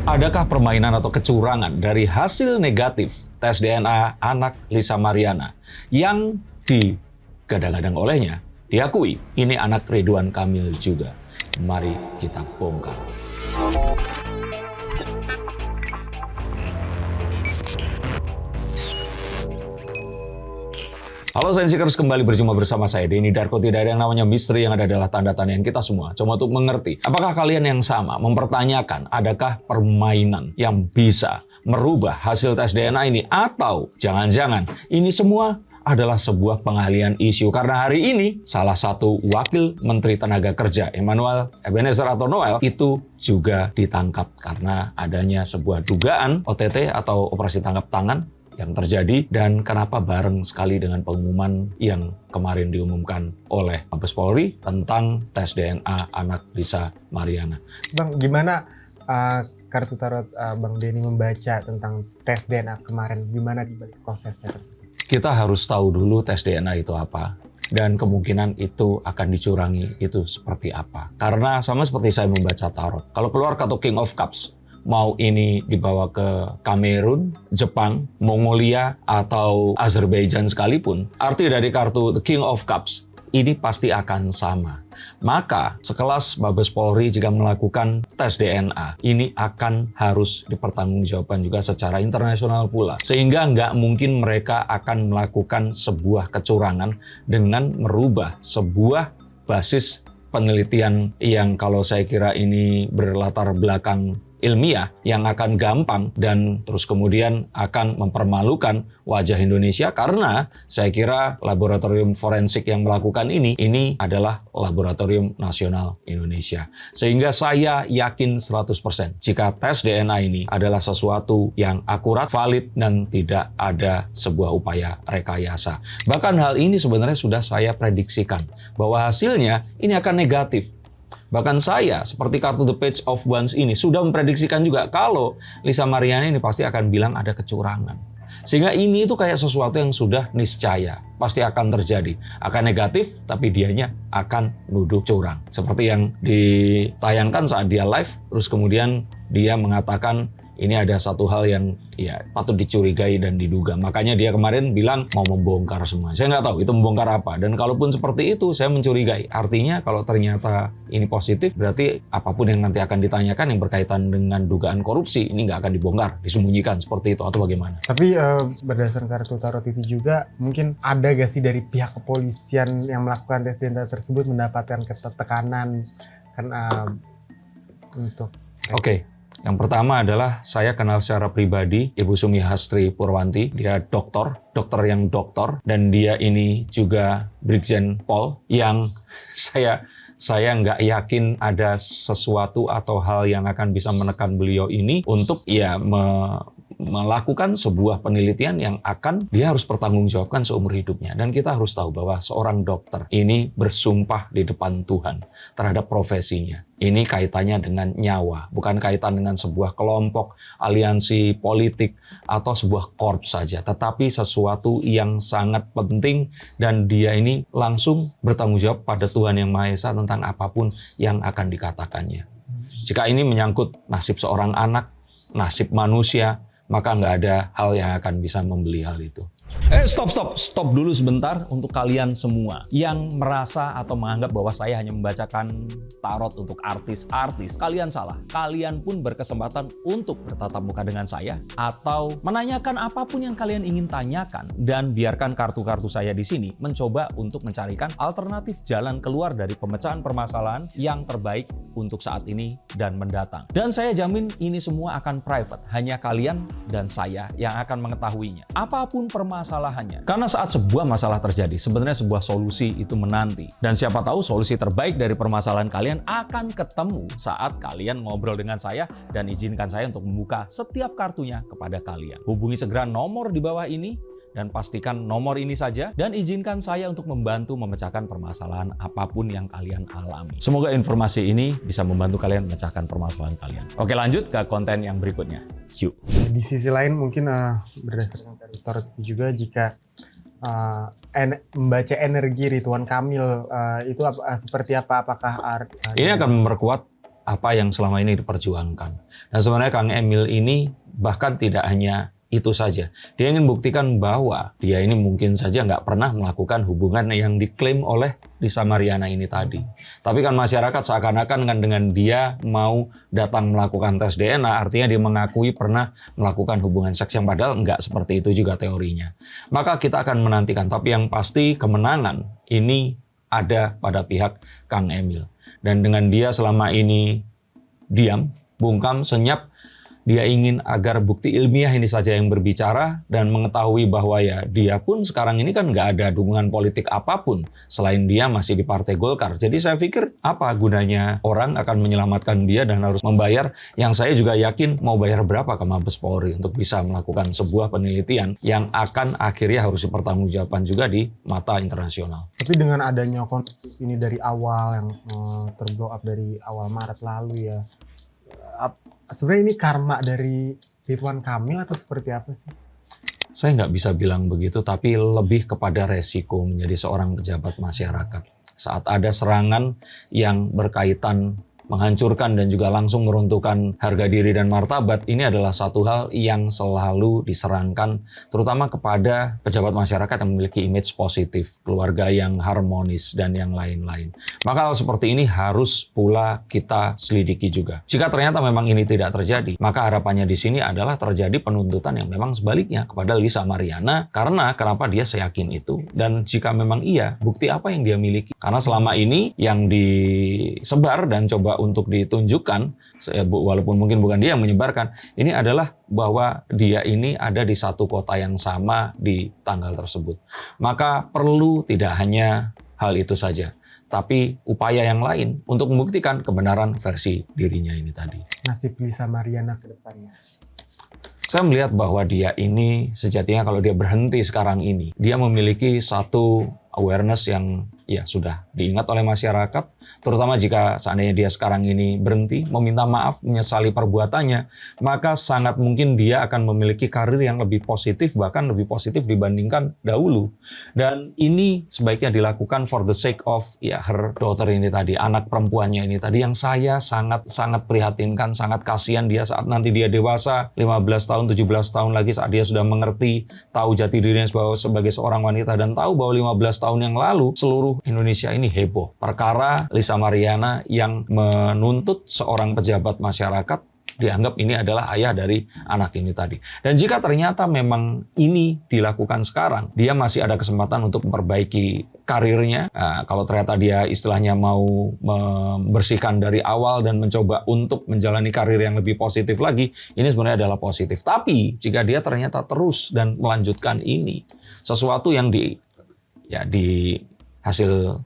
Adakah permainan atau kecurangan dari hasil negatif tes DNA anak Lisa Mariana yang digadang-gadang olehnya diakui ini anak Ridwan Kamil juga? Mari kita bongkar. Halo Sensikers, kembali berjumpa bersama saya Denny Darko. Tidak ada yang namanya misteri, yang ada adalah tanda tanya yang kita semua cuma untuk mengerti. Apakah kalian yang sama mempertanyakan adakah permainan yang bisa merubah hasil tes DNA ini? Atau jangan-jangan ini semua adalah sebuah pengalihan isu? Karena hari ini salah satu wakil Menteri Tenaga Kerja Emmanuel Ebenezer atau Noel itu juga ditangkap karena adanya sebuah dugaan OTT atau operasi tangkap tangan yang terjadi, dan kenapa bareng sekali dengan pengumuman yang kemarin diumumkan oleh Mabes Polri tentang tes DNA anak Lisa Mariana. Bang, gimana kartu tarot Bang Denny membaca tentang tes DNA kemarin? Gimana di balik prosesnya tersebut? Kita harus tahu dulu tes DNA itu apa, dan kemungkinan itu akan dicurangi itu seperti apa. Karena sama seperti saya membaca tarot, kalau keluar kartu King of Cups, mau ini dibawa ke Kamerun, Jepang, Mongolia, atau Azerbaijan sekalipun, arti dari kartu The King of Cups ini pasti akan sama. Maka sekelas Mabes Polri jika melakukan tes DNA, ini akan harus dipertanggungjawabkan juga secara internasional pula. Sehingga nggak mungkin mereka akan melakukan sebuah kecurangan dengan merubah sebuah basis penelitian yang kalau saya kira ini berlatar belakang ilmiah yang akan gampang dan terus kemudian akan mempermalukan wajah Indonesia, karena saya kira laboratorium forensik yang melakukan ini adalah Laboratorium Nasional Indonesia. Sehingga saya yakin 100% jika tes DNA ini adalah sesuatu yang akurat, valid, dan tidak ada sebuah upaya rekayasa. Bahkan hal ini sebenarnya sudah saya prediksikan bahwa hasilnya ini akan negatif. Bahkan saya, seperti kartu The Page of Wands ini, sudah memprediksikan juga kalau Lisa Mariana ini pasti akan bilang ada kecurangan. Sehingga ini itu kayak sesuatu yang sudah niscaya, pasti akan terjadi. Akan negatif, tapi dianya akan nuduh curang. Seperti yang ditayangkan saat dia live, terus kemudian dia mengatakan ini ada satu hal yang patut dicurigai dan diduga. Makanya dia kemarin bilang mau membongkar semua. Saya nggak tahu itu membongkar apa. Dan kalaupun seperti itu, saya mencurigai. Artinya kalau ternyata ini positif, berarti apapun yang nanti akan ditanyakan yang berkaitan dengan dugaan korupsi, ini nggak akan dibongkar, disembunyikan seperti itu atau bagaimana. Tapi berdasarkan kartu tarot itu juga, mungkin ada gak sih dari pihak kepolisian yang melakukan tes DNA tersebut mendapatkan tekanan untuk... Oke. Yang pertama adalah saya kenal secara pribadi Ibu Sumi Hastri Purwanti. Dia dokter yang dokter, dan dia ini juga Brigjen Pol yang saya nggak yakin ada sesuatu atau hal yang akan bisa menekan beliau ini untuk melakukan sebuah penelitian yang akan dia harus pertanggungjawabkan seumur hidupnya. Dan kita harus tahu bahwa seorang dokter ini bersumpah di depan Tuhan terhadap profesinya. Ini kaitannya dengan nyawa, bukan kaitan dengan sebuah kelompok, aliansi politik, atau sebuah korps saja. Tetapi sesuatu yang sangat penting, dan dia ini langsung bertanggung jawab pada Tuhan Yang Maha Esa tentang apapun yang akan dikatakannya. Jika ini menyangkut nasib seorang anak, nasib manusia, maka nggak ada hal yang akan bisa membeli hal itu. Stop dulu sebentar untuk kalian semua yang merasa atau menganggap bahwa saya hanya membacakan tarot untuk artis-artis. Kalian salah. Kalian pun berkesempatan untuk bertatap muka dengan saya atau menanyakan apapun yang kalian ingin tanyakan, dan biarkan kartu-kartu saya di sini mencoba untuk mencarikan alternatif jalan keluar dari pemecahan permasalahan yang terbaik untuk saat ini dan mendatang. Dan saya jamin ini semua akan private, hanya kalian dan saya yang akan mengetahuinya. Apapun permasalahannya. Karena saat sebuah masalah terjadi, sebenarnya sebuah solusi itu menanti. Dan siapa tahu solusi terbaik dari permasalahan kalian akan ketemu saat kalian ngobrol dengan saya, dan izinkan saya untuk membuka setiap kartunya kepada kalian. Hubungi segera nomor di bawah ini, dan pastikan nomor ini saja, dan izinkan saya untuk membantu memecahkan permasalahan apapun yang kalian alami. Semoga informasi ini bisa membantu kalian memecahkan permasalahan kalian. Oke, lanjut ke konten yang berikutnya. Yuk. Di sisi lain mungkin berdasarkan kartu tarot itu juga, jika membaca energi Ridwan Kamil itu seperti apa? Apakah ini akan memperkuat apa yang selama ini diperjuangkan. Dan sebenarnya Kang Emil ini bahkan tidak hanya itu saja. Dia ingin buktikan bahwa dia ini mungkin saja nggak pernah melakukan hubungan yang diklaim oleh Lisa Mariana ini tadi. Tapi kan masyarakat seakan-akan kan dengan dia mau datang melakukan tes DNA, artinya dia mengakui pernah melakukan hubungan seks yang padahal nggak seperti itu juga teorinya. Maka kita akan menantikan, tapi yang pasti kemenangan ini ada pada pihak Kang Emil. Dan dengan dia selama ini diam, bungkam, senyap, dia ingin agar bukti ilmiah ini saja yang berbicara dan mengetahui bahwa ya dia pun sekarang ini kan nggak ada dukungan politik apapun selain dia masih di Partai Golkar. Jadi saya pikir apa gunanya orang akan menyelamatkan dia dan harus membayar, yang saya juga yakin mau bayar berapa ke Mabes Polri untuk bisa melakukan sebuah penelitian yang akan akhirnya harus dipertanggungjawabkan juga di mata internasional. Tapi dengan adanya konflik ini dari awal yang terblow up dari awal Maret lalu ya, sebenarnya ini karma dari Ridwan Kamil atau seperti apa sih? Saya nggak bisa bilang begitu, tapi lebih kepada resiko menjadi seorang pejabat masyarakat. Saat ada serangan yang berkaitan menghancurkan dan juga langsung meruntuhkan harga diri dan martabat, ini adalah satu hal yang selalu diserangkan terutama kepada pejabat masyarakat yang memiliki image positif, keluarga yang harmonis dan yang lain-lain. Maka hal seperti ini harus pula kita selidiki juga. Jika ternyata memang ini tidak terjadi, maka harapannya di sini adalah terjadi penuntutan yang memang sebaliknya kepada Lisa Mariana, karena kenapa dia seyakin itu, dan jika memang iya, bukti apa yang dia miliki. Karena selama ini yang disebar dan coba untuk ditunjukkan, walaupun mungkin bukan dia yang menyebarkan, ini adalah bahwa dia ini ada di satu kota yang sama di tanggal tersebut. Maka perlu tidak hanya hal itu saja, tapi upaya yang lain untuk membuktikan kebenaran versi dirinya ini tadi. Nasib Lisa Mariana ke depannya. Saya melihat bahwa dia ini sejatinya kalau dia berhenti sekarang ini, dia memiliki satu awareness yang ya sudah diingat oleh masyarakat, terutama jika seandainya dia sekarang ini berhenti, meminta maaf, menyesali perbuatannya, maka sangat mungkin dia akan memiliki karir yang lebih positif, bahkan lebih positif dibandingkan dahulu. Dan ini sebaiknya dilakukan for the sake of ya her daughter ini tadi, anak perempuannya ini tadi, yang saya sangat prihatinkan, sangat kasihan dia saat nanti dia dewasa, 15 tahun, 17 tahun lagi, saat dia sudah mengerti, tahu jati dirinya sebagai seorang wanita, dan tahu bahwa 15 tahun yang lalu seluruh Indonesia ini heboh perkara Lisa Mariana yang menuntut seorang pejabat masyarakat dianggap ini adalah ayah dari anak ini tadi. Dan jika ternyata memang ini dilakukan sekarang, dia masih ada kesempatan untuk memperbaiki karirnya. Nah, kalau ternyata dia istilahnya mau membersihkan dari awal dan mencoba untuk menjalani karir yang lebih positif lagi, ini sebenarnya adalah positif. Tapi jika dia ternyata terus dan melanjutkan ini, sesuatu yang di hasil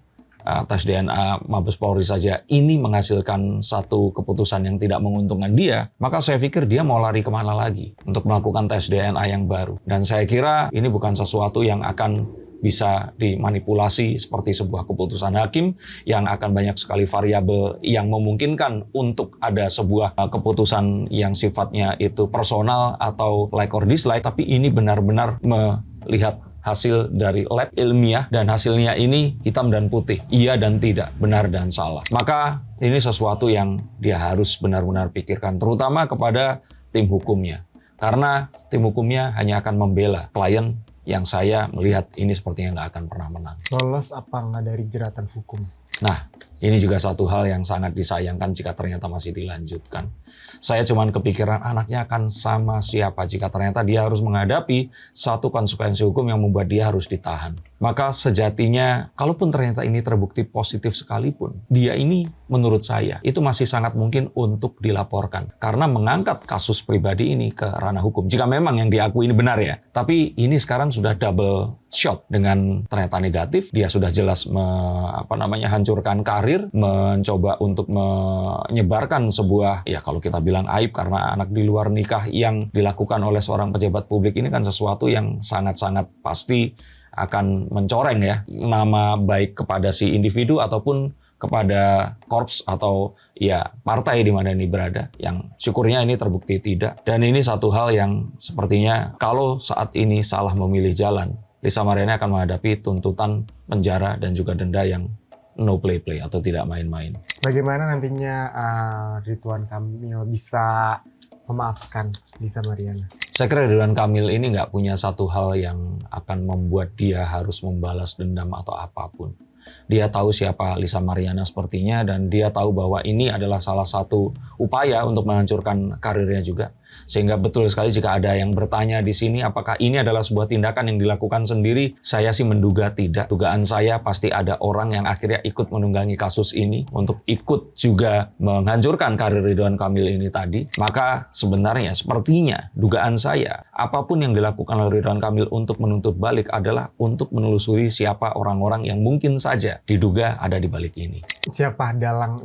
tes DNA Mabes Polri saja ini menghasilkan satu keputusan yang tidak menguntungkan dia, maka saya pikir dia mau lari kemana lagi untuk melakukan tes DNA yang baru. Dan saya kira ini bukan sesuatu yang akan bisa dimanipulasi seperti sebuah keputusan hakim yang akan banyak sekali variabel yang memungkinkan untuk ada sebuah keputusan yang sifatnya itu personal atau like or dislike, tapi ini benar-benar melihat hasil dari lab ilmiah dan hasilnya ini hitam dan putih, iya dan tidak, benar dan salah. Maka ini sesuatu yang dia harus benar-benar pikirkan, terutama kepada tim hukumnya. Karena tim hukumnya hanya akan membela klien yang saya melihat ini sepertinya nggak akan pernah menang. Lolos apa nggak dari jeratan hukum? Nah, ini juga satu hal yang sangat disayangkan jika ternyata masih dilanjutkan. Saya cuman kepikiran anaknya akan sama siapa jika ternyata dia harus menghadapi satu konsekuensi hukum yang membuat dia harus ditahan. Maka sejatinya, kalaupun ternyata ini terbukti positif sekalipun, dia ini menurut saya itu masih sangat mungkin untuk dilaporkan. Karena mengangkat kasus pribadi ini ke ranah hukum. Jika memang yang diakui ini benar ya. Tapi ini sekarang sudah double shot. Dengan ternyata negatif, dia sudah jelas hancurkan karir, mencoba untuk menyebarkan sebuah, ya kalau kita bilang aib karena anak di luar nikah yang dilakukan oleh seorang pejabat publik ini kan sesuatu yang sangat-sangat pasti akan mencoreng ya nama baik kepada si individu ataupun kepada korps atau ya partai di mana ini berada, yang syukurnya ini terbukti tidak. Dan ini satu hal yang sepertinya kalau saat ini salah memilih jalan, Lisa Mariana akan menghadapi tuntutan penjara dan juga denda yang no play atau tidak main-main. Bagaimana nantinya Ridwan Kamil bisa memaafkan Lisa Mariana? Saya kira Ridwan Kamil ini nggak punya satu hal yang akan membuat dia harus membalas dendam atau apapun. Dia tahu siapa Lisa Mariana sepertinya, dan dia tahu bahwa ini adalah salah satu upaya untuk menghancurkan karirnya juga. Sehingga betul sekali jika ada yang bertanya di sini apakah ini adalah sebuah tindakan yang dilakukan sendiri, saya sih menduga tidak. Dugaan saya pasti ada orang yang akhirnya ikut menunggangi kasus ini untuk ikut juga menghancurkan karir Ridwan Kamil ini tadi. Maka sebenarnya sepertinya dugaan saya, apapun yang dilakukan oleh Ridwan Kamil untuk menuntut balik adalah untuk menelusuri siapa orang-orang yang mungkin saja diduga ada di balik ini. Siapa dalang,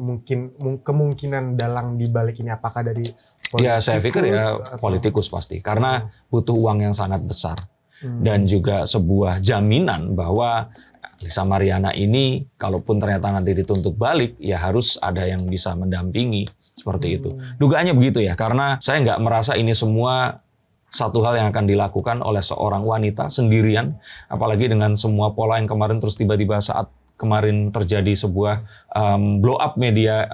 kemungkinan dalang di balik ini, apakah dari Ya saya pikir ya atau politikus pasti, karena butuh uang yang sangat besar dan juga sebuah jaminan bahwa Lisa Mariana ini kalaupun ternyata nanti dituntut balik ya harus ada yang bisa mendampingi seperti itu. Dugaannya begitu ya, karena saya nggak merasa ini semua satu hal yang akan dilakukan oleh seorang wanita sendirian, apalagi dengan semua pola yang kemarin terus tiba-tiba saat kemarin terjadi sebuah blow up media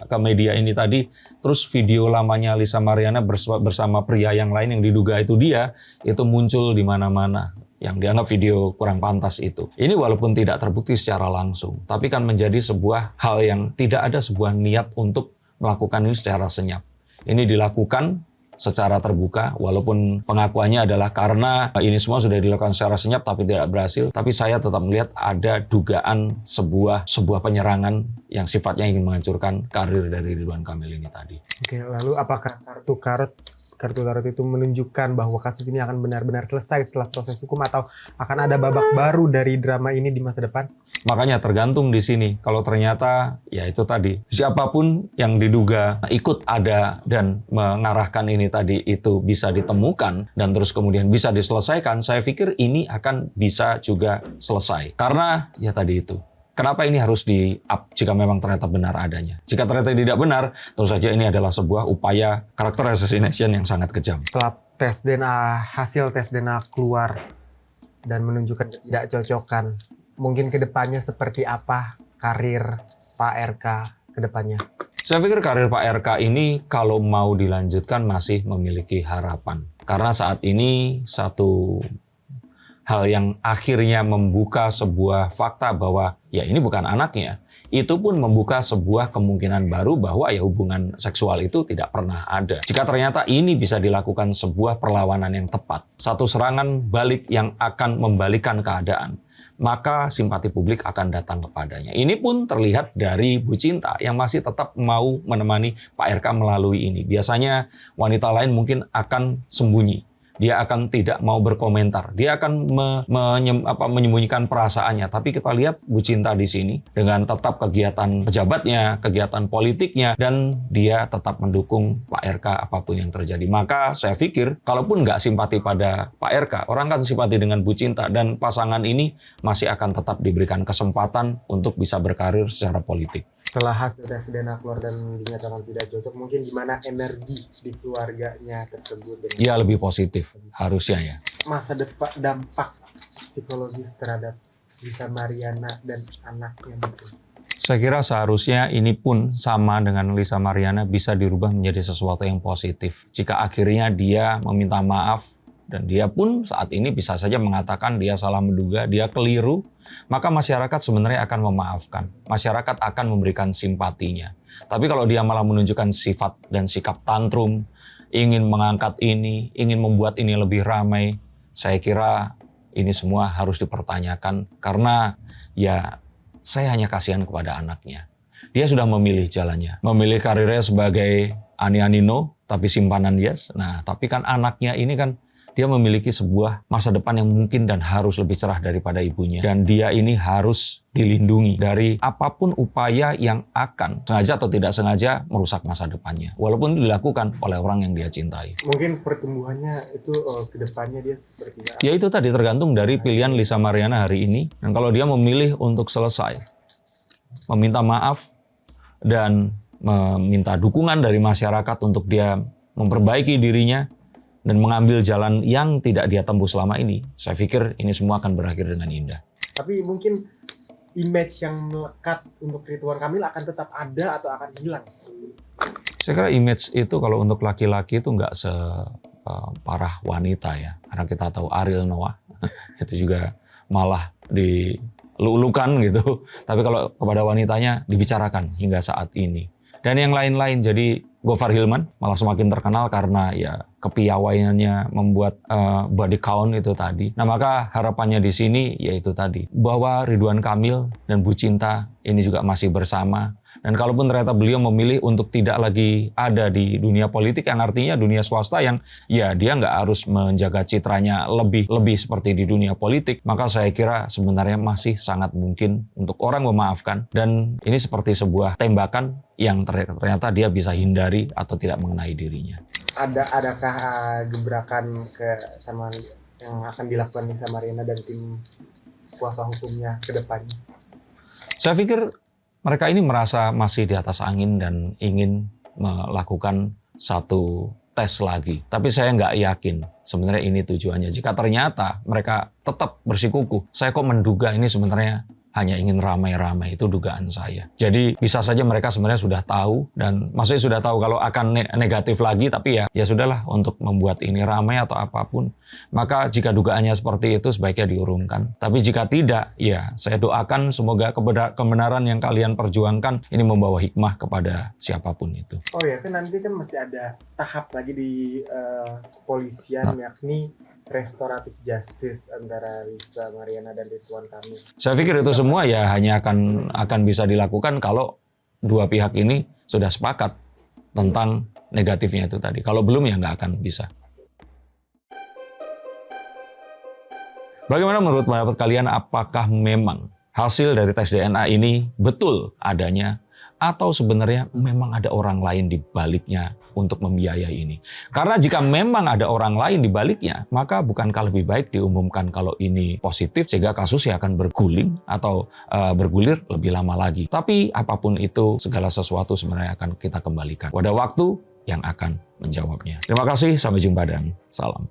ini tadi, terus video lamanya Lisa Mariana bersama pria yang lain yang diduga itu dia, itu muncul di mana-mana yang dianggap video kurang pantas itu. Ini walaupun tidak terbukti secara langsung, tapi kan menjadi sebuah hal yang tidak ada sebuah niat untuk melakukan ini secara senyap. Ini dilakukan secara terbuka, walaupun pengakuannya adalah karena ini semua sudah dilakukan secara senyap tapi tidak berhasil. Tapi saya tetap melihat ada dugaan sebuah penyerangan yang sifatnya ingin menghancurkan karir dari Ridwan Kamil ini tadi. Oke, lalu apakah kartu tarot itu menunjukkan bahwa kasus ini akan benar-benar selesai setelah proses hukum, atau akan ada babak baru dari drama ini di masa depan? Makanya tergantung di sini. Kalau ternyata ya itu tadi, siapapun yang diduga ikut ada dan mengarahkan ini tadi itu bisa ditemukan dan terus kemudian bisa diselesaikan, saya pikir ini akan bisa juga selesai. Karena ya tadi itu. Kenapa ini harus di-up jika memang ternyata benar adanya? Jika ternyata tidak benar, terus saja ini adalah sebuah upaya character assassination yang sangat kejam. Setelah hasil tes DNA keluar dan menunjukkan ketidakcocokan, mungkin kedepannya seperti apa karir Pak RK kedepannya? Saya pikir karir Pak RK ini kalau mau dilanjutkan masih memiliki harapan. Karena saat ini satu hal yang akhirnya membuka sebuah fakta bahwa ya ini bukan anaknya, itu pun membuka sebuah kemungkinan baru bahwa ya hubungan seksual itu tidak pernah ada. Jika ternyata ini bisa dilakukan sebuah perlawanan yang tepat, satu serangan balik yang akan membalikan keadaan, maka simpati publik akan datang kepadanya. Ini pun terlihat dari Bu Cinta yang masih tetap mau menemani Pak RK melalui ini. Biasanya wanita lain mungkin akan sembunyi. Dia akan tidak mau berkomentar. Dia akan menyembunyikan perasaannya. Tapi kita lihat Bu Cinta di sini dengan tetap kegiatan pejabatnya, kegiatan politiknya, dan dia tetap mendukung Pak RK apapun yang terjadi. Maka saya pikir kalaupun nggak simpati pada Pak RK, orang kan simpati dengan Bu Cinta, dan pasangan ini masih akan tetap diberikan kesempatan untuk bisa berkarir secara politik. Setelah hasil tes DNA keluar dan dinyatakan tidak cocok, mungkin gimana energi di keluarganya tersebut? Ya lebih positif. Harusnya ya. Masa depan, dampak psikologis terhadap Lisa Mariana dan anaknya mungkin. Saya kira seharusnya ini pun sama dengan Lisa Mariana bisa dirubah menjadi sesuatu yang positif. Jika akhirnya dia meminta maaf dan dia pun saat ini bisa saja mengatakan dia salah menduga, dia keliru, maka masyarakat sebenarnya akan memaafkan. Masyarakat akan memberikan simpatinya. Tapi kalau dia malah menunjukkan sifat dan sikap tantrum, ingin mengangkat ini, ingin membuat ini lebih ramai, saya kira ini semua harus dipertanyakan karena ya saya hanya kasihan kepada anaknya. Dia sudah memilih jalannya, memilih karirnya sebagai Ani Anino, tapi simpanan Yes. Nah, tapi kan anaknya ini kan dia memiliki sebuah masa depan yang mungkin dan harus lebih cerah daripada ibunya. Dan dia ini harus dilindungi dari apapun upaya yang akan sengaja atau tidak sengaja merusak masa depannya. Walaupun dilakukan oleh orang yang dia cintai. Mungkin pertumbuhannya itu ke depannya dia seperti apa? Ya itu tadi tergantung dari pilihan Lisa Mariana hari ini. Dan kalau dia memilih untuk selesai, meminta maaf, dan meminta dukungan dari masyarakat untuk dia memperbaiki dirinya, dan mengambil jalan yang tidak dia tempuh selama ini, saya pikir ini semua akan berakhir dengan indah. Tapi mungkin image yang melekat untuk Ridwan Kamil akan tetap ada atau akan hilang? Saya kira image itu kalau untuk laki-laki itu nggak separah wanita ya. Karena kita tahu Ariel Noah itu juga malah dilulukan gitu. Tapi kalau kepada wanitanya dibicarakan hingga saat ini. Dan yang lain-lain, jadi Gofar Hilman malah semakin terkenal karena ya kepiawaiannya membuat body count itu tadi. Nah maka harapannya di sini yaitu tadi bahwa Ridwan Kamil dan Bu Cinta ini juga masih bersama. Dan kalaupun ternyata beliau memilih untuk tidak lagi ada di dunia politik, yang artinya dunia swasta yang ya dia nggak harus menjaga citranya lebih seperti di dunia politik, maka saya kira sebenarnya masih sangat mungkin untuk orang memaafkan. Dan ini seperti sebuah tembakan yang ternyata dia bisa hindari atau tidak mengenai dirinya. Adakah gebrakan yang akan dilakukan Nisa Mariana dan tim kuasa hukumnya ke depannya? Saya pikir mereka ini merasa masih di atas angin dan ingin melakukan satu tes lagi. Tapi saya nggak yakin sebenarnya ini tujuannya. Jika ternyata mereka tetap bersikukuh, saya kok menduga ini sebenarnya hanya ingin ramai-ramai, itu dugaan saya. Jadi bisa saja mereka sebenarnya sudah tahu, dan maksudnya sudah tahu kalau akan negatif lagi, tapi ya sudahlah untuk membuat ini ramai atau apapun. Maka jika dugaannya seperti itu sebaiknya diurungkan. Tapi jika tidak, ya saya doakan semoga kebenaran yang kalian perjuangkan ini membawa hikmah kepada siapapun itu. Oh ya, kan nanti kan masih ada tahap lagi di kepolisian, yakni restoratif justice antara Nisa Mariana dan Ridwan Kamil. Saya pikir itu semua ya hanya akan bisa dilakukan kalau dua pihak ini sudah sepakat tentang negatifnya itu tadi. Kalau belum ya nggak akan bisa. Bagaimana menurut pendapat kalian, apakah memang hasil dari tes DNA ini betul adanya, atau sebenarnya memang ada orang lain di baliknya untuk membiayai ini? Karena jika memang ada orang lain di baliknya, maka bukankah lebih baik diumumkan kalau ini positif sehingga kasusnya akan berguling atau bergulir lebih lama lagi. Tapi apapun itu, segala sesuatu sebenarnya akan kita kembalikan pada waktu yang akan menjawabnya. Terima kasih, sampai jumpa dan salam.